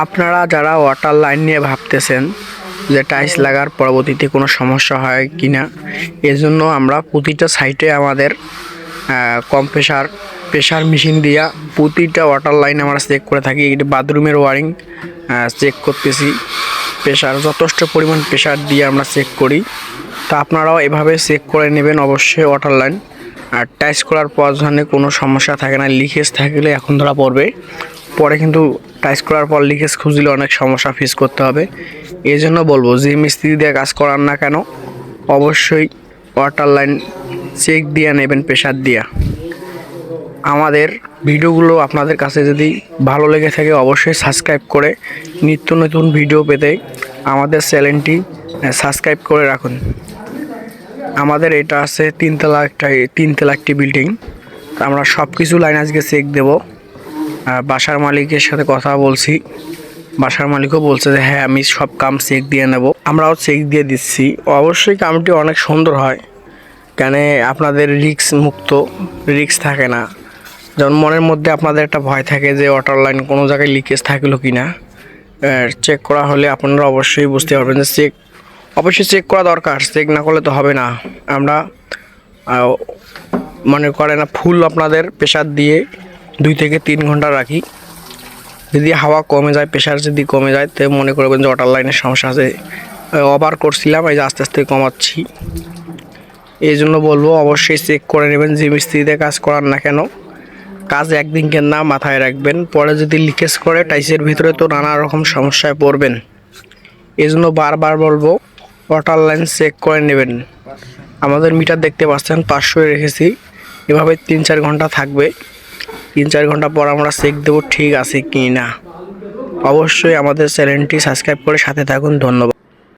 আপনারা যারা water line নিয়ে ভাবতেছেন যে টাইলস লাগার পরবর্তীতে কোনো সমস্যা হয় কি না, এজন্য আমরা প্রতিটা সাইটে আমাদের প্রেশার মেশিন দিয়া প্রতিটা ওয়াটার লাইন আমরা চেক করে থাকি। এটা বাথরুমের ওয়ারিং চেক করতেছি, প্রেশার যথেষ্ট পরিমাণ প্রেশার দিয়ে আমরা চেক করি। তো আপনারাও এভাবে চেক করে নেবেন অবশ্যই ওয়াটার লাইন। আর টাইলস করার পর যেন কোনো সমস্যা থাকে না, লিকেজ থাকলে এখন ধরা পড়বে, পরে কিন্তু টাইলস করার পর লিকেজ খুঁজলে অনেক সমস্যা ফেস করতে হবে। এই জন্য বলবো যে মিস্ত্রি দিয়ে কাজ করান না কেন, অবশ্যই ওয়াটার লাইন চেক দিয়ে নেবেন প্রেশার দিয়া। আমাদের ভিডিওগুলো আপনাদের কাছে যদি ভালো লেগে থাকে অবশ্যই সাবস্ক্রাইব করে নিত্য নতুন ভিডিও পেতে আমাদের চ্যানেলটি সাবস্ক্রাইব করে রাখুন। আমাদের এটা আছে তিনতলা একটি বিল্ডিং। আমরা সব কিছু লাইন আজকে চেক দেব। বাসার মালিকের সাথে কথা বলছি, বাসার মালিকও বলছে যে হ্যাঁ আমি সব কাম চেক দিয়ে নেব। আমরাও চেক দিয়ে দিচ্ছি। অবশ্যই কামটি অনেক সুন্দর হয়, কেন আপনাদের রিক্স থাকে না। যেমন মনের মধ্যে আপনাদের একটা ভয় থাকে যে ওয়াটার লাইন কোনো জায়গায় লিকেজ থাকলো কি না। চেক করা হলে আপনারা অবশ্যই বুঝতে পারবেন যে অবশ্যই চেক করা দরকার, চেক না করলে তো হবে না। আমরা মনে করে না ফুল আপনাদের প্রেশার দিয়ে 2 থেকে 3 ঘন্টা রাখি। যদি হাওয়া কমে যায়, প্রেশার যদি কমে যায়, তো মনে করবেন যে ওয়াটার লাইনের সমস্যা আছে। ওভার করছিলাম, এই যে আস্তে আস্তে কমাচ্ছি। এই জন্য বলবো অবশ্যই চেক করে নেবেন। যে মিস্ত্রিতে কাজ করান না কেন, কাজ একদিনকে না মাথায় রাখবেন, পরে যদি লিকেজ করে টাইলসের ভিতরে তো নানা রকম সমস্যায় পড়বেন। এই জন্য বারবার বলবো ওয়াটার লাইন চেক করে নেবেন। আমাদের মিটার দেখতে পাচ্ছেন 500 রেখেছি, এভাবে 3-4 ঘন্টা থাকবে। 3-4 ঘন্টা পর আমরা চেক দেবো ঠিক আছে কি না। অবশ্যই আমাদের চ্যানেলটি সাবস্ক্রাইব করে সাথে থাকুন। ধন্যবাদ।